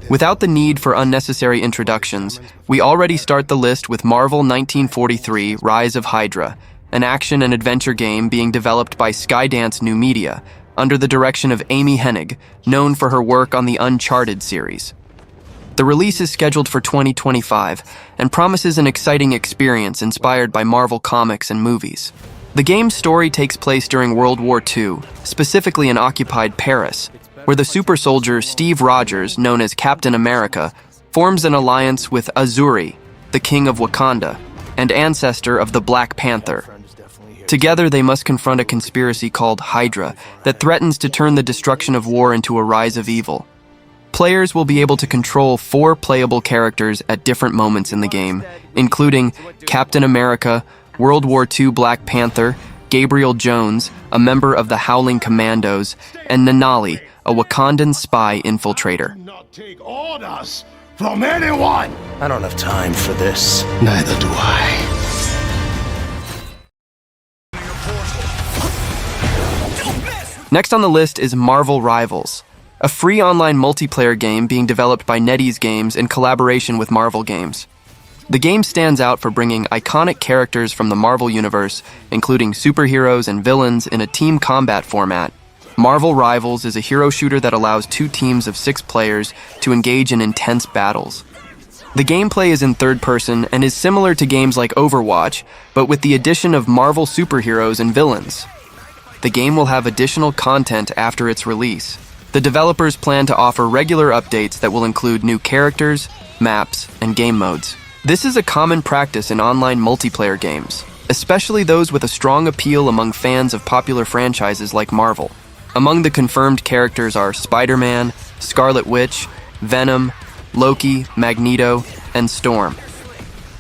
Without the need for unnecessary introductions, we already start the list with Marvel 1943 Rise of Hydra, an action and adventure game being developed by Skydance New Media, under the direction of Amy Hennig, known for her work on the Uncharted series. The release is scheduled for 2025 and promises an exciting experience inspired by Marvel comics and movies. The game's story takes place during World War II, specifically in occupied Paris, where the super soldier Steve Rogers, known as Captain America, forms an alliance with Azuri, the king of Wakanda, and ancestor of the Black Panther. Together, they must confront a conspiracy called Hydra that threatens to turn the destruction of war into a rise of evil. Players will be able to control 4 playable characters at different moments in the game, including Captain America, World War II Black Panther, Gabriel Jones, a member of the Howling Commandos, and Nanali, a Wakandan spy infiltrator. Not take orders from anyone! I don't have time for this. Neither do I. Next on the list is Marvel Rivals, a free online multiplayer game being developed by NetEase Games in collaboration with Marvel Games. The game stands out for bringing iconic characters from the Marvel universe, including superheroes and villains, in a team combat format. Marvel Rivals is a hero shooter that allows 2 teams of 6 players to engage in intense battles. The gameplay is in third person and is similar to games like Overwatch, but with the addition of Marvel superheroes and villains. The game will have additional content after its release. The developers plan to offer regular updates that will include new characters, maps, and game modes. This is a common practice in online multiplayer games, especially those with a strong appeal among fans of popular franchises like Marvel. Among the confirmed characters are Spider-Man, Scarlet Witch, Venom, Loki, Magneto, and Storm.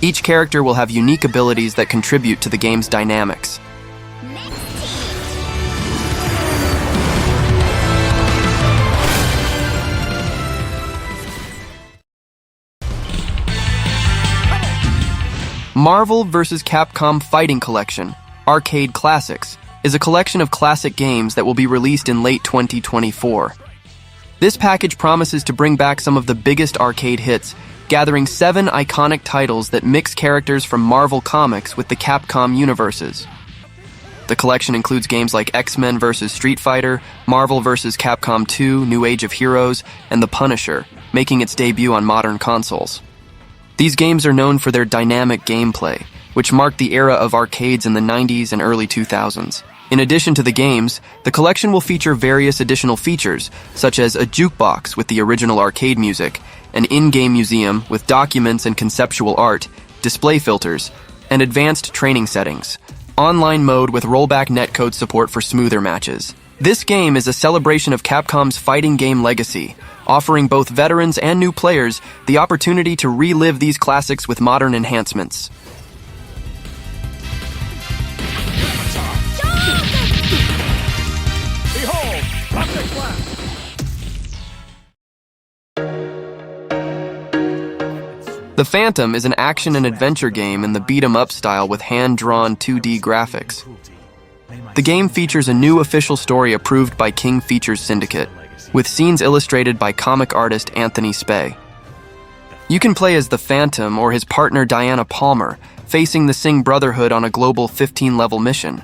Each character will have unique abilities that contribute to the game's dynamics. Marvel vs. Capcom Fighting Collection, Arcade Classics, is a collection of classic games that will be released in late 2024. This package promises to bring back some of the biggest arcade hits, gathering 7 iconic titles that mix characters from Marvel Comics with the Capcom universes. The collection includes games like X-Men vs. Street Fighter, Marvel vs. Capcom 2, New Age of Heroes, and The Punisher, making its debut on modern consoles. These games are known for their dynamic gameplay, which marked the era of arcades in the 90s and early 2000s. In addition to the games, the collection will feature various additional features, such as a jukebox with the original arcade music, an in-game museum with documents and conceptual art, display filters, and advanced training settings, online mode with rollback netcode support for smoother matches. This game is a celebration of Capcom's fighting game legacy, offering both veterans and new players the opportunity to relive these classics with modern enhancements. Behold, Classic Blast! The Phantom is an action and adventure game in the beat-em-up style with hand-drawn 2D graphics. The game features a new official story approved by King Features Syndicate, with scenes illustrated by comic artist Anthony Spey. You can play as the Phantom or his partner Diana Palmer, facing the Singh Brotherhood on a global 15-level mission.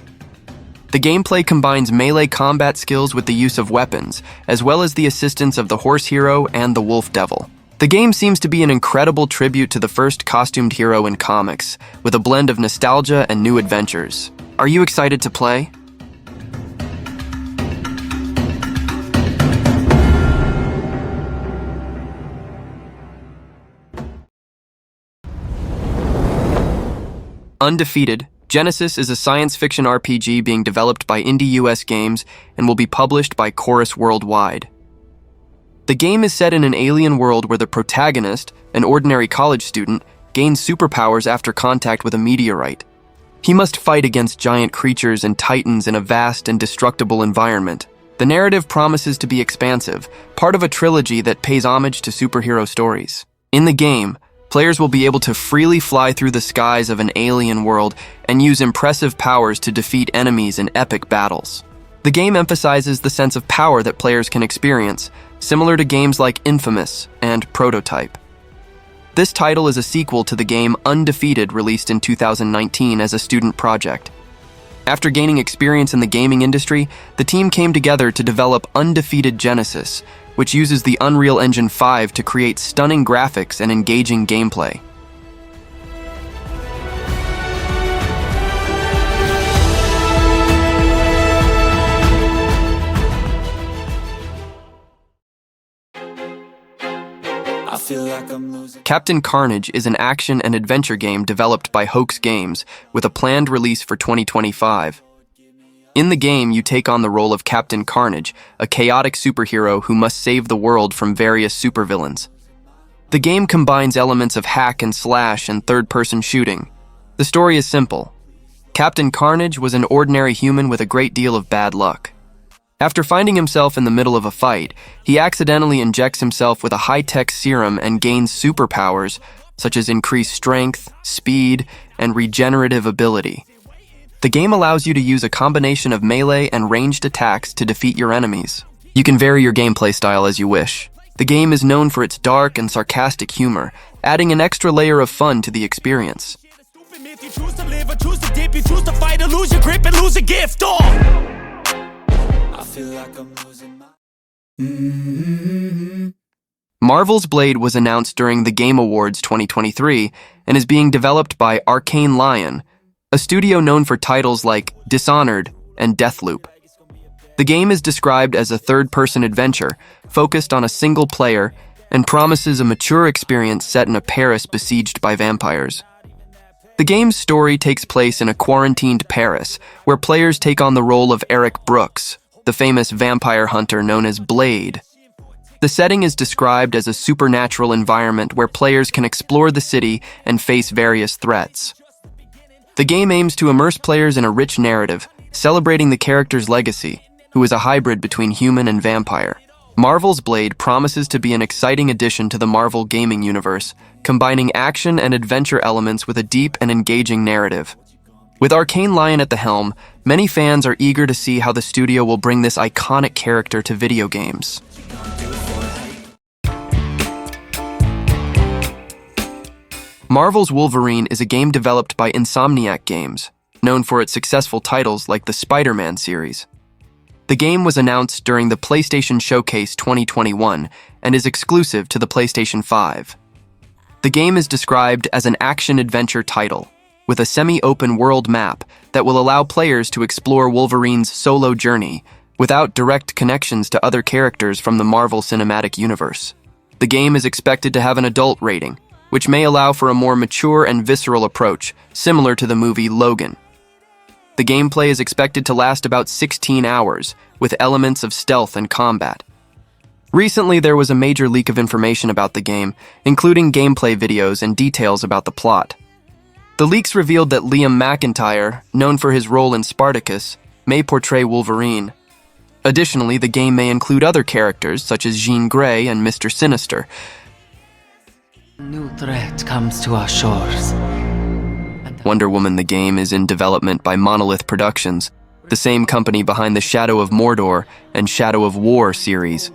The gameplay combines melee combat skills with the use of weapons, as well as the assistance of the Horse Hero and the Wolf Devil. The game seems to be an incredible tribute to the first costumed hero in comics, with a blend of nostalgia and new adventures. Are you excited to play? Undefeated, Genesis is a science fiction RPG being developed by Indie US Games and will be published by Chorus Worldwide. The game is set in an alien world where the protagonist, an ordinary college student, gains superpowers after contact with a meteorite. He must fight against giant creatures and titans in a vast and destructible environment. The narrative promises to be expansive, part of a trilogy that pays homage to superhero stories. In the game, players will be able to freely fly through the skies of an alien world and use impressive powers to defeat enemies in epic battles. The game emphasizes the sense of power that players can experience, similar to games like Infamous and Prototype. This title is a sequel to the game Undefeated, released in 2019 as a student project. After gaining experience in the gaming industry, the team came together to develop Undefeated Genesis, which uses the Unreal Engine 5 to create stunning graphics and engaging gameplay. Captain Carnage is an action and adventure game developed by Hoax Games with a planned release for 2025. In the game, you take on the role of Captain Carnage, a chaotic superhero who must save the world from various supervillains. The game combines elements of hack and slash and third-person shooting. The story is simple. Captain Carnage was an ordinary human with a great deal of bad luck. After finding himself in the middle of a fight, he accidentally injects himself with a high-tech serum and gains superpowers such as increased strength, speed, and regenerative ability. The game allows you to use a combination of melee and ranged attacks to defeat your enemies. You can vary your gameplay style as you wish. The game is known for its dark and sarcastic humor, adding an extra layer of fun to the experience. Marvel's Blade was announced during the Game Awards 2023 and is being developed by Arcane Lion, a studio known for titles like Dishonored and Deathloop. The game is described as a third-person adventure focused on a single player and promises a mature experience set in a Paris besieged by vampires. The game's story takes place in a quarantined Paris, where players take on the role of Eric Brooks, the famous vampire hunter known as Blade. The setting is described as a supernatural environment where players can explore the city and face various threats. The game aims to immerse players in a rich narrative, celebrating the character's legacy, who is a hybrid between human and vampire. Marvel's Blade promises to be an exciting addition to the Marvel gaming universe, combining action and adventure elements with a deep and engaging narrative. With Arcane Lion at the helm, many fans are eager to see how the studio will bring this iconic character to video games. Marvel's Wolverine is a game developed by Insomniac Games, known for its successful titles like the Spider-Man series. The game was announced during the PlayStation Showcase 2021 and is exclusive to the PlayStation 5. The game is described as an action-adventure title, with a semi-open world map that will allow players to explore Wolverine's solo journey without direct connections to other characters from the Marvel Cinematic Universe. The game is expected to have an adult rating, which may allow for a more mature and visceral approach, similar to the movie Logan. The gameplay is expected to last about 16 hours, with elements of stealth and combat. Recently, there was a major leak of information about the game, including gameplay videos and details about the plot. The leaks revealed that Liam McIntyre, known for his role in Spartacus, may portray Wolverine. Additionally, the game may include other characters such as Jean Grey and Mr. Sinister. A new threat comes to our shores. Wonder Woman the game is in development by Monolith Productions, the same company behind the Shadow of Mordor and Shadow of War series.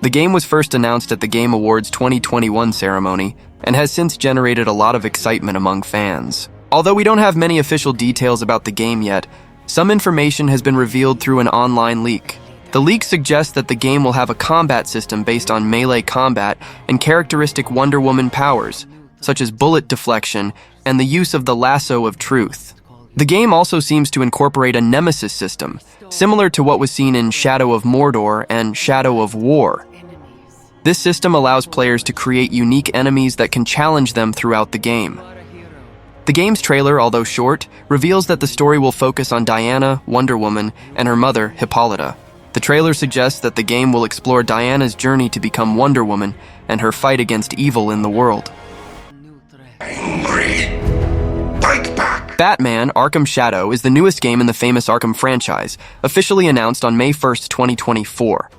The game was first announced at the Game Awards 2021 ceremony and has since generated a lot of excitement among fans. Although we don't have many official details about the game yet, some information has been revealed through an online leak. The leak suggests that the game will have a combat system based on melee combat and characteristic Wonder Woman powers, such as bullet deflection and the use of the lasso of truth. The game also seems to incorporate a nemesis system, similar to what was seen in Shadow of Mordor and Shadow of War. This system allows players to create unique enemies that can challenge them throughout the game. The game's trailer, although short, reveals that the story will focus on Diana, Wonder Woman, and her mother, Hippolyta. The trailer suggests that the game will explore Diana's journey to become Wonder Woman and her fight against evil in the world. Angry. Fight back. Batman: Arkham Shadow is the newest game in the famous Arkham franchise, officially announced on May 1st, 2024.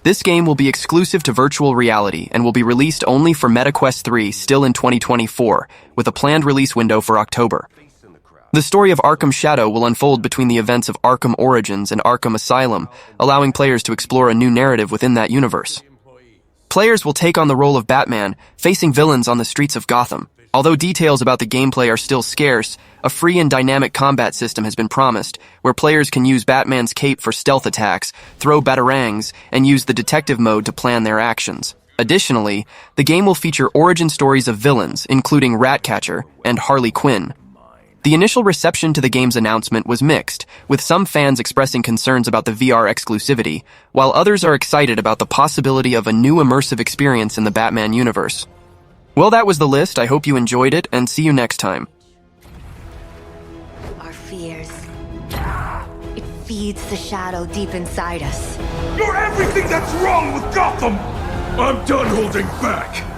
This game will be exclusive to virtual reality and will be released only for MetaQuest 3 still in 2024, with a planned release window for October. The story of Arkham Shadow will unfold between the events of Arkham Origins and Arkham Asylum, allowing players to explore a new narrative within that universe. Players will take on the role of Batman, facing villains on the streets of Gotham. Although details about the gameplay are still scarce, a free and dynamic combat system has been promised, where players can use Batman's cape for stealth attacks, throw batarangs, and use the detective mode to plan their actions. Additionally, the game will feature origin stories of villains, including Ratcatcher and Harley Quinn. The initial reception to the game's announcement was mixed, with some fans expressing concerns about the VR exclusivity, while others are excited about the possibility of a new immersive experience in the Batman universe. Well, that was the list. I hope you enjoyed it, and see you next time. Our fears. It feeds the shadow deep inside us. You're everything that's wrong with Gotham! I'm done holding back!